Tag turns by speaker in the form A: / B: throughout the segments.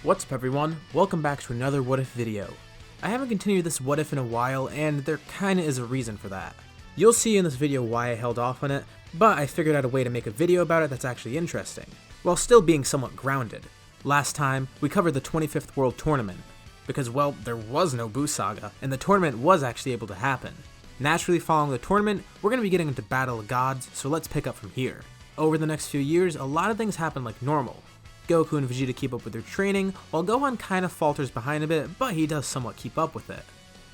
A: What's up everyone, welcome back to another What If video. I haven't continued this What If in a while, and there kinda is a reason for that. You'll see in this video why I held off on it, but I figured out a way to make a video about it that's actually interesting, while still being somewhat grounded. Last time, we covered the 25th World Tournament, because well, there was no Boo Saga, and the tournament was actually able to happen. Naturally following the tournament, we're going to be getting into Battle of Gods, so let's pick up from here. Over the next few years, a lot of things happen like normal. Goku and Vegeta keep up with their training, while Gohan kinda falters behind a bit, but he does somewhat keep up with it.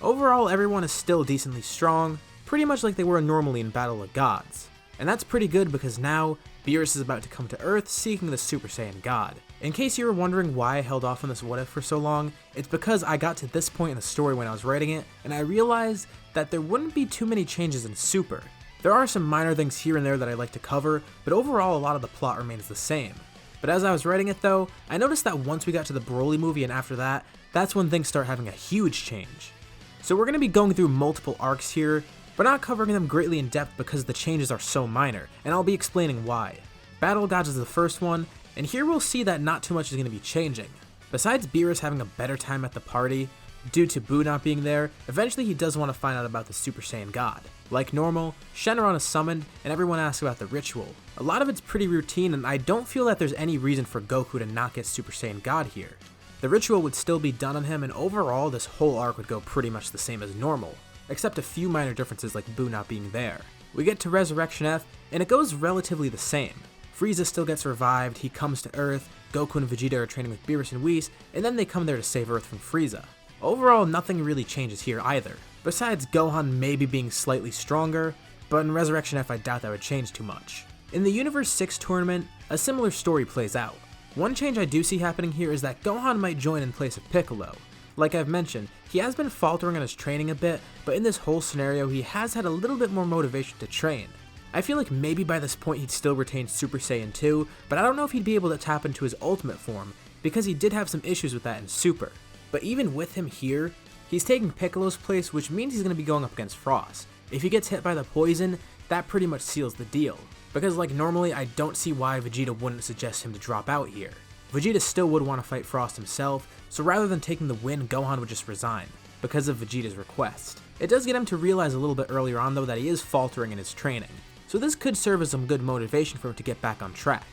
A: Overall, everyone is still decently strong, pretty much like they were normally in Battle of Gods. And that's pretty good because now, Beerus is about to come to Earth seeking the Super Saiyan God. In case you were wondering why I held off on this What If for so long, it's because I got to this point in the story when I was writing it, and I realized that there wouldn't be too many changes in Super. There are some minor things here and there that I'd like to cover, but overall a lot of the plot remains the same. But as I was writing it though, I noticed that once we got to the Broly movie and after that, that's when things start having a huge change. So we're going to be going through multiple arcs here, but not covering them greatly in depth because the changes are so minor, and I'll be explaining why. Battle of Gods is the first one, and here we'll see that not too much is going to be changing. Besides Beerus having a better time at the party, due to Boo not being there, eventually he does want to find out about the Super Saiyan God. Like normal, Shenron is summoned, and everyone asks about the ritual. A lot of it's pretty routine, and I don't feel that there's any reason for Goku to not get Super Saiyan God here. The ritual would still be done on him, and overall this whole arc would go pretty much the same as normal, except a few minor differences like Boo not being there. We get to Resurrection F, and it goes relatively the same. Frieza still gets revived, he comes to Earth, Goku and Vegeta are training with Beerus and Whis, and then they come there to save Earth from Frieza. Overall, nothing really changes here either, besides Gohan maybe being slightly stronger, but in Resurrection F I doubt that would change too much. In the Universe 6 tournament, a similar story plays out. One change I do see happening here is that Gohan might join in place of Piccolo. Like I've mentioned, he has been faltering on his training a bit, but in this whole scenario he has had a little bit more motivation to train. I feel like maybe by this point he'd still retain Super Saiyan 2, but I don't know if he'd be able to tap into his ultimate form, because he did have some issues with that in Super. But even with him here, he's taking Piccolo's place, which means he's going to be going up against Frost. If he gets hit by the poison, that pretty much seals the deal. Because like normally, I don't see why Vegeta wouldn't suggest him to drop out here. Vegeta still would want to fight Frost himself, so rather than taking the win, Gohan would just resign, because of Vegeta's request. It does get him to realize a little bit earlier on though that he is faltering in his training, so this could serve as some good motivation for him to get back on track.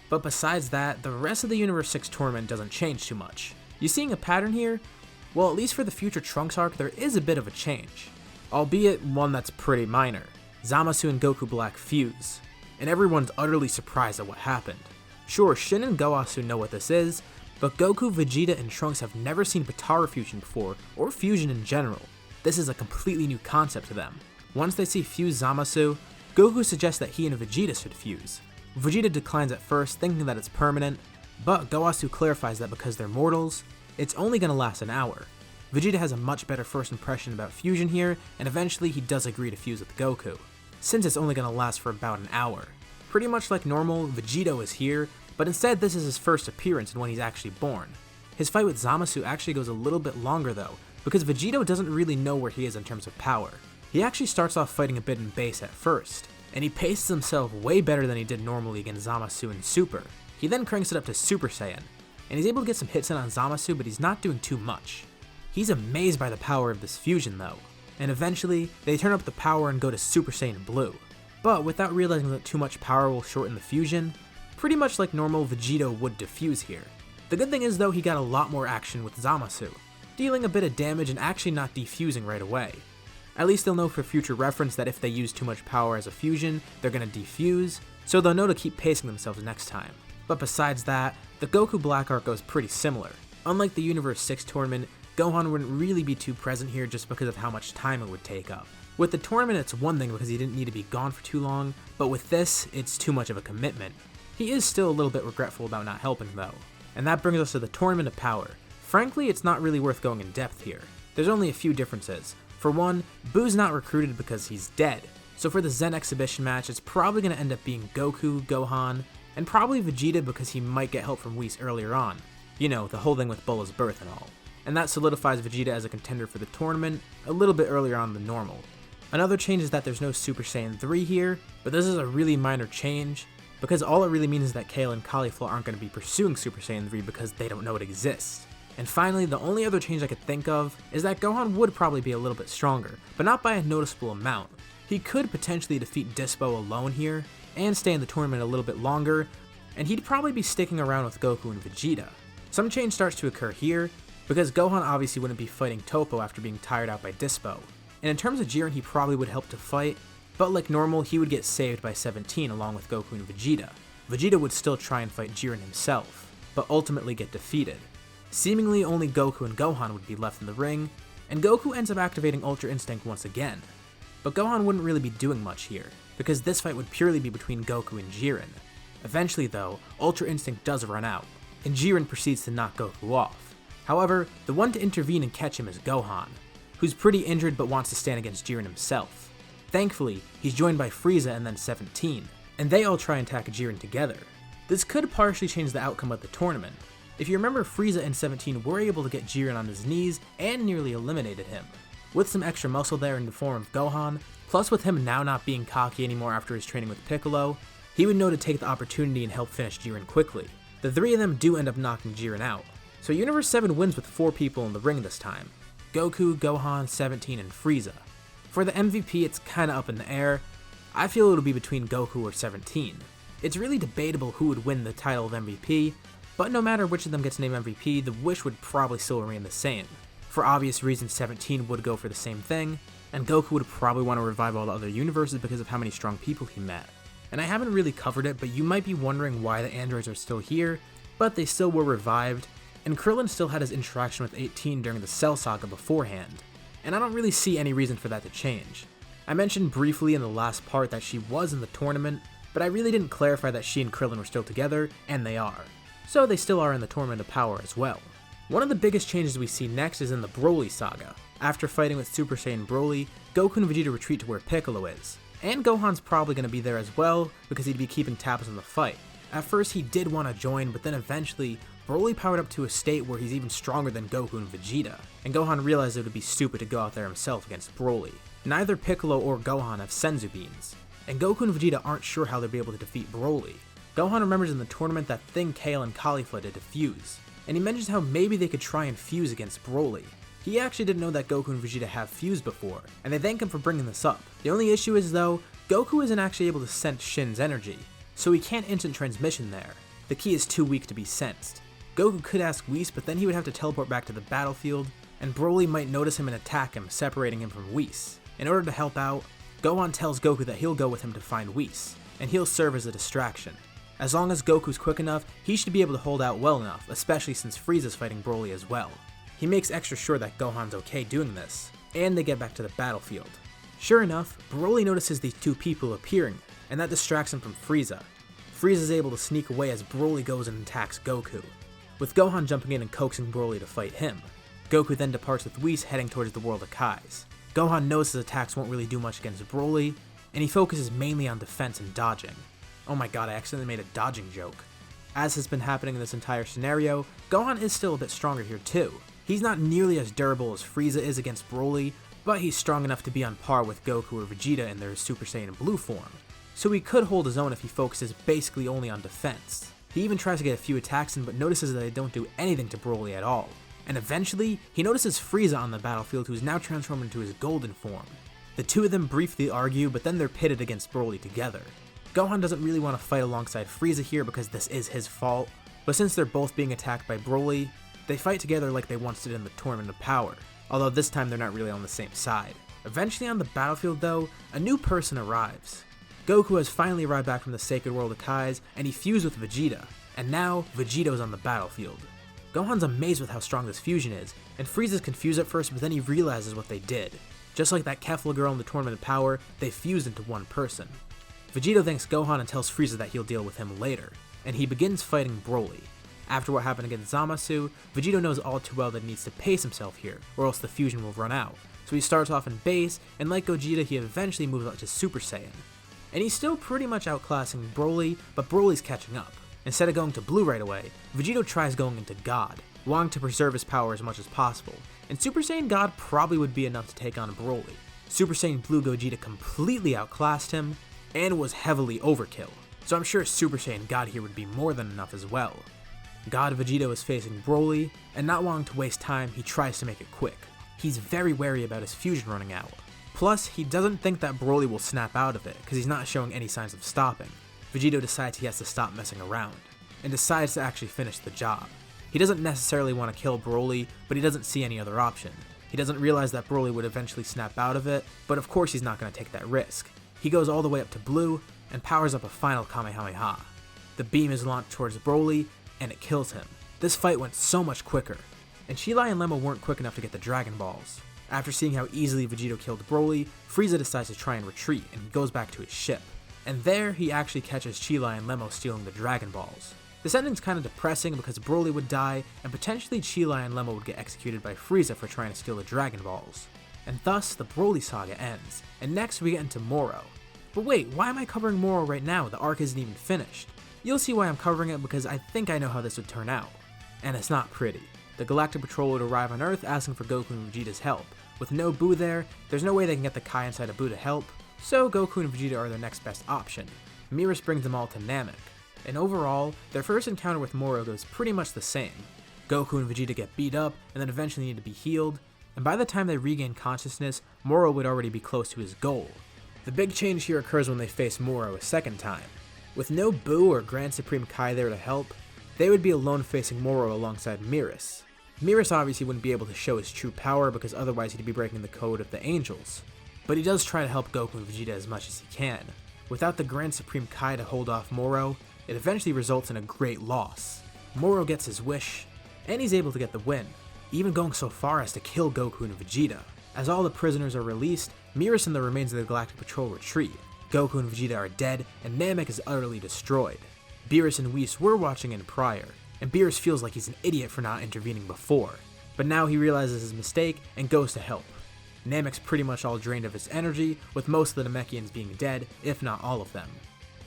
A: But besides that, the rest of the Universe 6 tournament doesn't change too much. You seeing a pattern here? Well, at least for the future Trunks arc, there is a bit of a change. Albeit one that's pretty minor. Zamasu and Goku Black fuse, and everyone's utterly surprised at what happened. Sure, Shin and Goasu know what this is, but Goku, Vegeta, and Trunks have never seen Potara fusion before, or fusion in general. This is a completely new concept to them. Once they see fuse Zamasu, Goku suggests that he and Vegeta should fuse. Vegeta declines at first, thinking that it's permanent, but Goasu clarifies that because they're mortals, it's only going to last an hour. Vegeta has a much better first impression about fusion here, and eventually he does agree to fuse with Goku, since it's only going to last for about an hour. Pretty much like normal, Vegito is here, but instead this is his first appearance and when he's actually born. His fight with Zamasu actually goes a little bit longer though, because Vegito doesn't really know where he is in terms of power. He actually starts off fighting a bit in base at first, and he paces himself way better than he did normally against Zamasu in Super. He then cranks it up to Super Saiyan, and he's able to get some hits in on Zamasu, but he's not doing too much. He's amazed by the power of this fusion though, and eventually, they turn up the power and go to Super Saiyan Blue. But without realizing that too much power will shorten the fusion, pretty much like normal, Vegito would defuse here. The good thing is though, he got a lot more action with Zamasu, dealing a bit of damage and actually not defusing right away. At least they'll know for future reference that if they use too much power as a fusion, they're gonna defuse, so they'll know to keep pacing themselves next time. But besides that, the Goku Black arc goes pretty similar. Unlike the Universe 6 tournament, Gohan wouldn't really be too present here just because of how much time it would take up. With the tournament it's one thing because he didn't need to be gone for too long, but with this, it's too much of a commitment. He is still a little bit regretful about not helping though. And that brings us to the Tournament of Power. Frankly, it's not really worth going in depth here. There's only a few differences. For one, Boo's not recruited because he's dead. So for the Zen exhibition match, it's probably going to end up being Goku, Gohan, and probably Vegeta because he might get help from Whis earlier on. You know, the whole thing with Bulla's birth and all. And that solidifies Vegeta as a contender for the tournament a little bit earlier on than normal. Another change is that there's no Super Saiyan 3 here, but this is a really minor change. because all it really means is that Kale and Caulifla aren't going to be pursuing Super Saiyan 3 because they don't know it exists. And finally, the only other change I could think of is that Gohan would probably be a little bit stronger, but not by a noticeable amount. He could potentially defeat Dispo alone here, and stay in the tournament a little bit longer, and he'd probably be sticking around with Goku and Vegeta. Some change starts to occur here, because Gohan obviously wouldn't be fighting Toppo after being tired out by Dispo. And in terms of Jiren, he probably would help to fight, but like normal, he would get saved by 17 along with Goku and Vegeta. Vegeta would still try and fight Jiren himself, but ultimately get defeated. Seemingly only Goku and Gohan would be left in the ring, and Goku ends up activating Ultra Instinct once again. But Gohan wouldn't really be doing much here, because this fight would purely be between Goku and Jiren. Eventually though, Ultra Instinct does run out, and Jiren proceeds to knock Goku off. However, the one to intervene and catch him is Gohan, who's pretty injured but wants to stand against Jiren himself. Thankfully, he's joined by Frieza and then 17, and they all try and attack Jiren together. This could partially change the outcome of the tournament. If you remember, Frieza and 17 were able to get Jiren on his knees and nearly eliminated him. With some extra muscle there in the form of Gohan, plus with him now not being cocky anymore after his training with Piccolo, he would know to take the opportunity and help finish Jiren quickly. The three of them do end up knocking Jiren out. So Universe 7 wins with 4 people in the ring this time: Goku, Gohan, 17, and Frieza. For the MVP, it's kinda up in the air. I feel it'll be between Goku or 17. It's really debatable who would win the title of MVP, but no matter which of them gets named MVP, the wish would probably still remain the same. For obvious reasons, 17 would go for the same thing, and Goku would probably want to revive all the other universes because of how many strong people he met. And I haven't really covered it, but you might be wondering why the androids are still here, but they still were revived, and Krillin still had his interaction with 18 during the Cell Saga beforehand, and I don't really see any reason for that to change. I mentioned briefly in the last part that she was in the tournament, but I really didn't clarify that she and Krillin were still together, and they are. So they still are in the Tournament of Power as well. One of the biggest changes we see next is in the Broly saga. After fighting with Super Saiyan Broly, Goku and Vegeta retreat to where Piccolo is. And Gohan's probably going to be there as well, because he'd be keeping tabs on the fight. At first he did want to join, but then eventually, Broly powered up to a state where he's even stronger than Goku and Vegeta, and Gohan realized it would be stupid to go out there himself against Broly. Neither Piccolo or Gohan have Senzu beans, and Goku and Vegeta aren't sure how they'll be able to defeat Broly. Gohan remembers in the tournament that thing Kale and Caulifla did to fuse, and he mentions how maybe they could try and fuse against Broly. He actually didn't know that Goku and Vegeta have fused before, and they thank him for bringing this up. The only issue is though, Goku isn't actually able to sense Shin's energy, so he can't instant transmission there. The key is too weak to be sensed. Goku could ask Whis, but then he would have to teleport back to the battlefield, and Broly might notice him and attack him, separating him from Whis. In order to help out, Gohan tells Goku that he'll go with him to find Whis, and he'll serve as a distraction. As long as Goku's quick enough, he should be able to hold out well enough, especially since Frieza's fighting Broly as well. He makes extra sure that Gohan's okay doing this, and they get back to the battlefield. Sure enough, Broly notices these two people appearing, and that distracts him from Frieza. Frieza's able to sneak away as Broly goes and attacks Goku, with Gohan jumping in and coaxing Broly to fight him. Goku then departs with Whis heading towards the world of Kais. Gohan knows his attacks won't really do much against Broly, and he focuses mainly on defense and dodging. Oh my god, I accidentally made a dodging joke. As has been happening in this entire scenario, Gohan is still a bit stronger here too. He's not nearly as durable as Frieza is against Broly, but he's strong enough to be on par with Goku or Vegeta in their Super Saiyan Blue form. So he could hold his own if he focuses basically only on defense. He even tries to get a few attacks in, but notices that they don't do anything to Broly at all. And eventually, he notices Frieza on the battlefield, who's now transformed into his golden form. The two of them briefly argue, but then they're pitted against Broly together. Gohan doesn't really want to fight alongside Frieza here because this is his fault, but since they're both being attacked by Broly, they fight together like they once did in the Tournament of Power, although this time they're not really on the same side. Eventually on the battlefield though, a new person arrives. Goku has finally arrived back from the Sacred World of Kais, and he fused with Vegeta, and now Vegeto's on the battlefield. Gohan's amazed with how strong this fusion is, and Frieza's confused at first, but then he realizes what they did. Just like that Kefla girl in the Tournament of Power, they fused into one person. Vegeta thanks Gohan and tells Frieza that he'll deal with him later, and he begins fighting Broly. After what happened against Zamasu, Vegeta knows all too well that he needs to pace himself here, or else the fusion will run out. So he starts off in base, and like Gogeta, he eventually moves up to Super Saiyan. And he's still pretty much outclassing Broly, but Broly's catching up. Instead of going to Blue right away, Vegeta tries going into God, wanting to preserve his power as much as possible, and Super Saiyan God probably would be enough to take on Broly. Super Saiyan Blue Gogeta completely outclassed him, and was heavily overkill. so I'm sure Super Saiyan God here would be more than enough as well. God Vegeta is facing Broly, and not wanting to waste time, he tries to make it quick. He's very wary about his fusion running out. Plus, he doesn't think that Broly will snap out of it, because he's not showing any signs of stopping. Vegito decides he has to stop messing around, and decides to actually finish the job. He doesn't necessarily want to kill Broly, but he doesn't see any other option. He doesn't realize that Broly would eventually snap out of it, but of course he's not going to take that risk. He goes all the way up to blue, and powers up a final Kamehameha. The beam is launched towards Broly, and it kills him. This fight went so much quicker, and Chi-Lai and Lemma weren't quick enough to get the Dragon Balls. After seeing how easily Vegito killed Broly, Frieza decides to try and retreat, and he goes back to his ship. And there, he actually catches Chi-Lai and Lemma stealing the Dragon Balls. This ending's kind of depressing because Broly would die, and potentially Chi-Lai and Lemma would get executed by Frieza for trying to steal the Dragon Balls. And thus, the Broly saga ends, and next we get into Moro. But wait, why am I covering Moro right now? The arc isn't even finished. You'll see why I'm covering it because I think I know how this would turn out. And it's not pretty. The Galactic Patrol would arrive on Earth asking for Goku and Vegeta's help. With no Buu there, there's no way they can get the Kai inside of Buu to help, so Goku and Vegeta are their next best option. Beerus brings them all to Namek. And overall, their first encounter with Moro goes pretty much the same. Goku and Vegeta get beat up, and then eventually need to be healed, and by the time they regain consciousness, Moro would already be close to his goal. The big change here occurs when they face Moro a second time. With no Buu or Grand Supreme Kai there to help, they would be alone facing Moro alongside Beerus. Beerus obviously wouldn't be able to show his true power because otherwise he'd be breaking the code of the Angels. But he does try to help Goku and Vegeta as much as he can. Without the Grand Supreme Kai to hold off Moro, it eventually results in a great loss. Moro gets his wish, and he's able to get the win, even going so far as to kill Goku and Vegeta. As all the prisoners are released, Beerus and the remains of the Galactic Patrol retreat. Goku and Vegeta are dead, and Namek is utterly destroyed. Beerus and Whis were watching in prior, and Beerus feels like he's an idiot for not intervening before. But now he realizes his mistake and goes to help. Namek's pretty much all drained of his energy, with most of the Namekians being dead, if not all of them.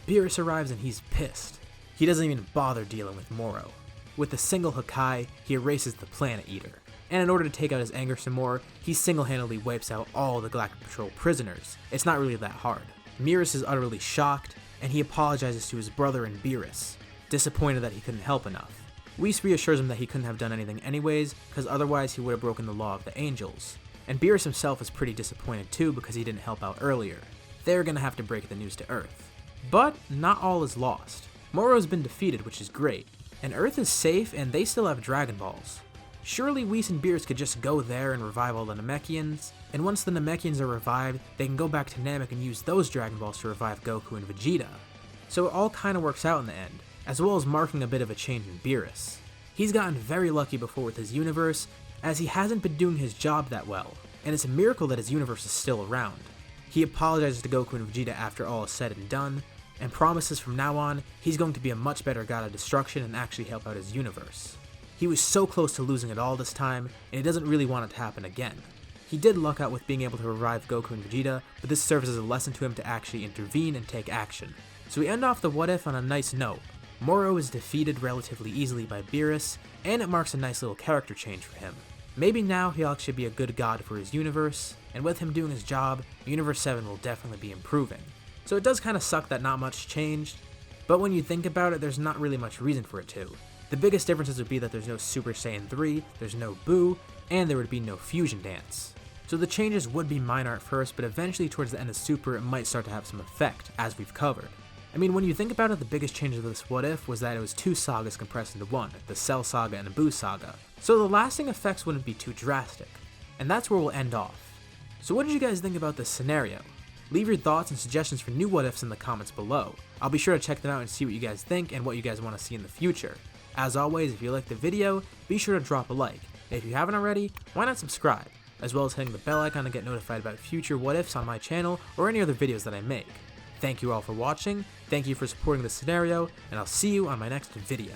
A: Beerus arrives and he's pissed. He doesn't even bother dealing with Moro. With a single Hakai, he erases the Planet Eater. And in order to take out his anger some more, he single-handedly wipes out all the Galactic Patrol prisoners. It's not really that hard. Beerus is utterly shocked, and he apologizes to his brother and Beerus, disappointed that he couldn't help enough. Whis reassures him that he couldn't have done anything anyways, because otherwise he would have broken the law of the Angels. And Beerus himself is pretty disappointed too because he didn't help out earlier. They're gonna have to break the news to Earth. But not all is lost. Moro's been defeated, which is great, and Earth is safe and they still have Dragon Balls. Surely Whis and Beerus could just go there and revive all the Namekians, and once the Namekians are revived, they can go back to Namek and use those Dragon Balls to revive Goku and Vegeta. So it all kinda works out in the end, as well as marking a bit of a change in Beerus. He's gotten very lucky before with his universe, as he hasn't been doing his job that well, and it's a miracle that his universe is still around. He apologizes to Goku and Vegeta after all is said and done, and promises from now on he's going to be a much better god of destruction and actually help out his universe. He was so close to losing it all this time, and he doesn't really want it to happen again. He did luck out with being able to revive Goku and Vegeta, but this serves as a lesson to him to actually intervene and take action. So we end off the what if on a nice note. Moro is defeated relatively easily by Beerus, and it marks a nice little character change for him. Maybe now he'll actually be a good god for his universe, and with him doing his job, Universe 7 will definitely be improving. So it does kinda suck that not much changed, but when you think about it, there's not really much reason for it to. The biggest differences would be that there's no Super Saiyan 3, there's no Buu, and there would be no Fusion Dance. So the changes would be minor at first, but eventually towards the end of Super it might start to have some effect, as we've covered. I mean, when you think about it, the biggest change of this what if was that it was two sagas compressed into one, the Cell Saga and the Buu Saga, so the lasting effects wouldn't be too drastic. And that's where we'll end off. So what did you guys think about this scenario? Leave your thoughts and suggestions for new what ifs in the comments below. I'll be sure to check them out and see what you guys think and what you guys want to see in the future. As always, if you liked the video, be sure to drop a like. And if you haven't already, why not subscribe, as well as hitting the bell icon to get notified about future what ifs on my channel or any other videos that I make. Thank you all for watching, thank you for supporting this scenario, and I'll see you on my next video.